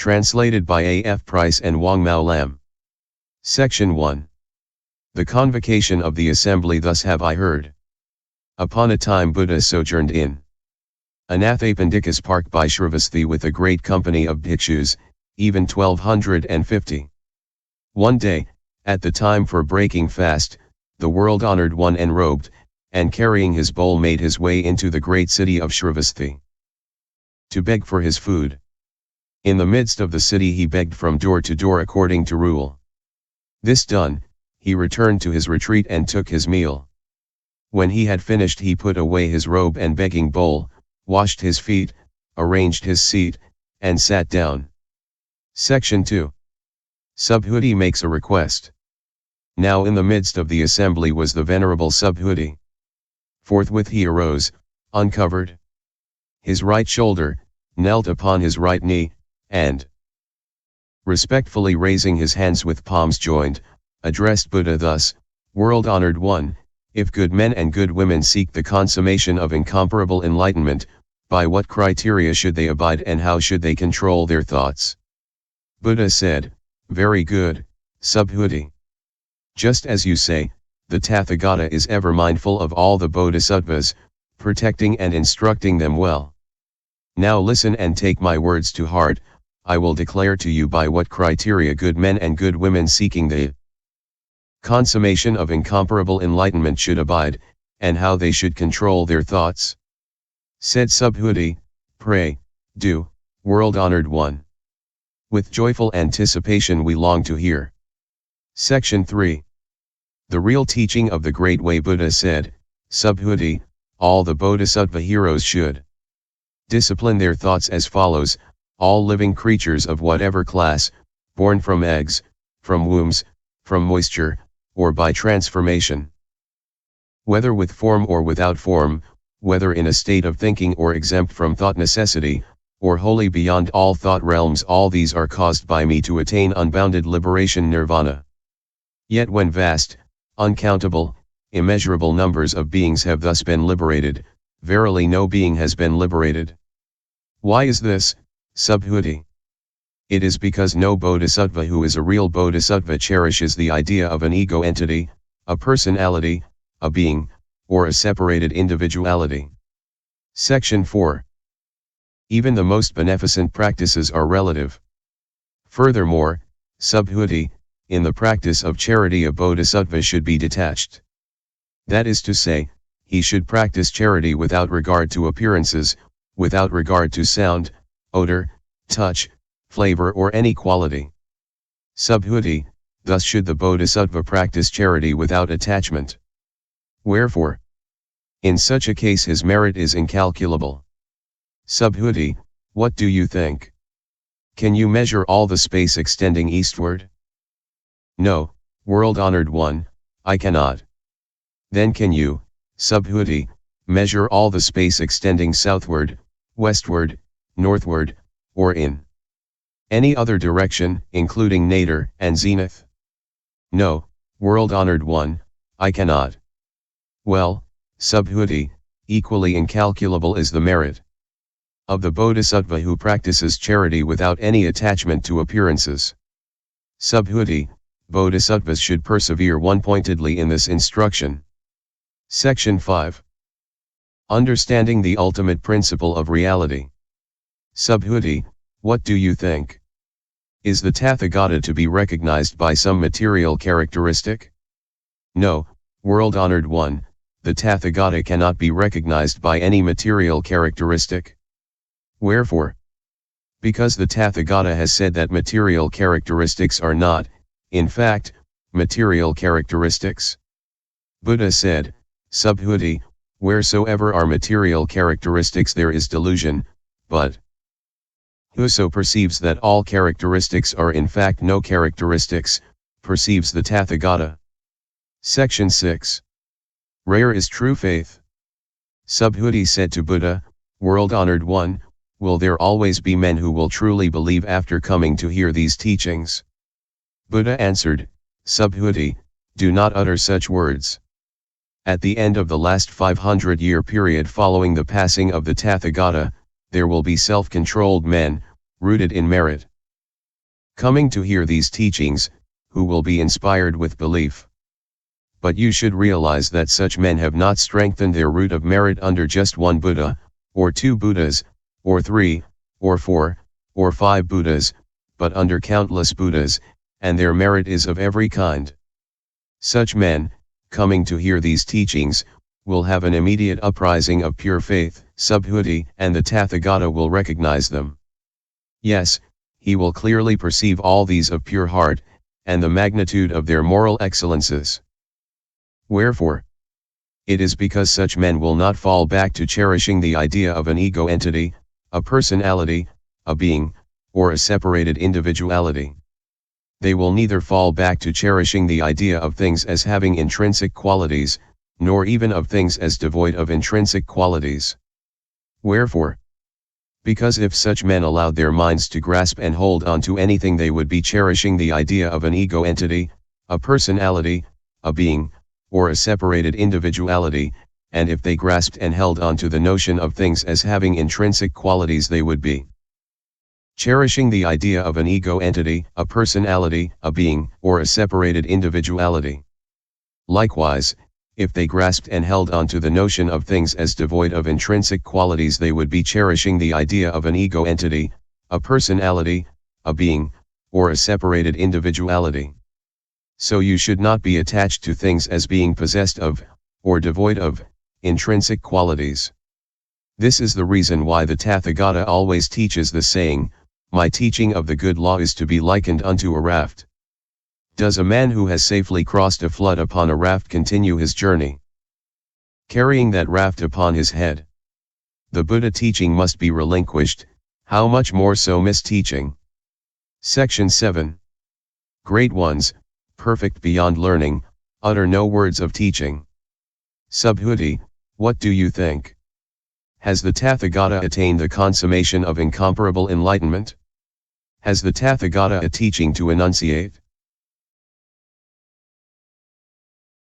Translated by A. F. Price and Wong Mou-Lam. Section 1. The Convocation of the Assembly. Thus have I heard. Upon a time Buddha sojourned in Anathapindika's park by Shravasti with a great company of Bhikshus, even 1250. One day, at the time for breaking fast, the world-honored one enrobed, and carrying his bowl made his way into the great city of Shravasti to beg for his food. In the midst of the city he begged from door to door according to rule. This done, he returned to his retreat and took his meal. When he had finished he put away his robe and begging bowl, washed his feet, arranged his seat, and sat down. Section 2. Subhuti makes a request. Now in the midst of the assembly was the Venerable Subhuti. Forthwith he arose, uncovered his right shoulder, knelt upon his right knee, and, respectfully raising his hands with palms joined, addressed Buddha thus: World-honored one, if good men and good women seek the consummation of incomparable enlightenment, by what criteria should they abide and how should they control their thoughts? Buddha said, Very good, Subhuti. Just as you say, the Tathagata is ever mindful of all the bodhisattvas, protecting and instructing them well. Now listen and take my words to heart. I will declare to you by what criteria good men and good women seeking the consummation of incomparable enlightenment should abide, and how they should control their thoughts. Said Subhuti, Pray, do, world-honored one. With joyful anticipation we long to hear. Section 3. The real teaching of the Great Way. Buddha said, Subhuti, all the bodhisattva heroes should discipline their thoughts as follows: all living creatures of whatever class, born from eggs, from wombs, from moisture, or by transformation, whether with form or without form, whether in a state of thinking or exempt from thought necessity, or wholly beyond all thought realms, all these are caused by me to attain unbounded liberation nirvana. Yet when vast, uncountable, immeasurable numbers of beings have thus been liberated, verily no being has been liberated. Why is this, Subhuti? It is because no bodhisattva who is a real bodhisattva cherishes the idea of an ego entity, a personality, a being, or a separated individuality. Section 4. Even the most beneficent practices are relative. Furthermore, Subhuti, in the practice of charity a bodhisattva should be detached. That is to say, he should practice charity without regard to appearances, without regard to sound, odor, touch, flavor or any quality. Subhuti, thus should the bodhisattva practice charity without attachment. Wherefore, in such a case his merit is incalculable. Subhuti, what do you think? Can you measure all the space extending eastward? No, world-honored one, I cannot. Then can you, Subhuti, measure all the space extending southward, westward, northward, or in any other direction, including nadir and zenith? No, world-honored one, I cannot. Well, Subhuti, equally incalculable is the merit of the bodhisattva who practices charity without any attachment to appearances. Subhuti, bodhisattvas should persevere one-pointedly in this instruction. Section 5. Understanding the ultimate principle of reality. Subhuti, what do you think? Is the Tathagata to be recognized by some material characteristic? No, world-honored one, the Tathagata cannot be recognized by any material characteristic. Wherefore? Because the Tathagata has said that material characteristics are not, in fact, material characteristics. Buddha said, Subhuti, wheresoever are material characteristics there is delusion, but whoso perceives that all characteristics are in fact no characteristics, perceives the Tathagata. Section 6. Rare is true faith. Subhuti said to Buddha, World-honored one, will there always be men who will truly believe after coming to hear these teachings? Buddha answered, Subhuti, do not utter such words. At the end of the last 500-year period following the passing of the Tathagata, there will be self-controlled men, rooted in merit. coming to hear these teachings, who will be inspired with belief. But you should realize that such men have not strengthened their root of merit under just one Buddha, or 2 Buddhas, or 3, or 4, or 5 Buddhas, but under countless Buddhas, and their merit is of every kind. Such men, coming to hear these teachings, will have an immediate uprising of pure faith, Subhuti, and the Tathagata will recognize them. Yes, he will clearly perceive all these of pure heart, and the magnitude of their moral excellences. Wherefore? It is because such men will not fall back to cherishing the idea of an ego entity, a personality, a being, or a separated individuality. They will neither fall back to cherishing the idea of things as having intrinsic qualities, nor even of things as devoid of intrinsic qualities. Wherefore? Because if such men allowed their minds to grasp and hold on to anything, they would be cherishing the idea of an ego entity, a personality, a being, or a separated individuality, and if they grasped and held on to the notion of things as having intrinsic qualities, they would be cherishing the idea of an ego entity, a personality, a being, or a separated individuality. Likewise, if they grasped and held on to the notion of things as devoid of intrinsic qualities, they would be cherishing the idea of an ego entity, a personality, a being, or a separated individuality. So you should not be attached to things as being possessed of, or devoid of, intrinsic qualities. This is the reason why the Tathagata always teaches the saying, "My teaching of the good law is to be likened unto a raft." Does a man who has safely crossed a flood upon a raft continue his journey, carrying that raft upon his head? The Buddha teaching must be relinquished, how much more so misteaching? Section 7. Great ones, perfect beyond learning, utter no words of teaching. Subhuti, what do you think? Has the Tathagata attained the consummation of incomparable enlightenment? Has the Tathagata a teaching to enunciate?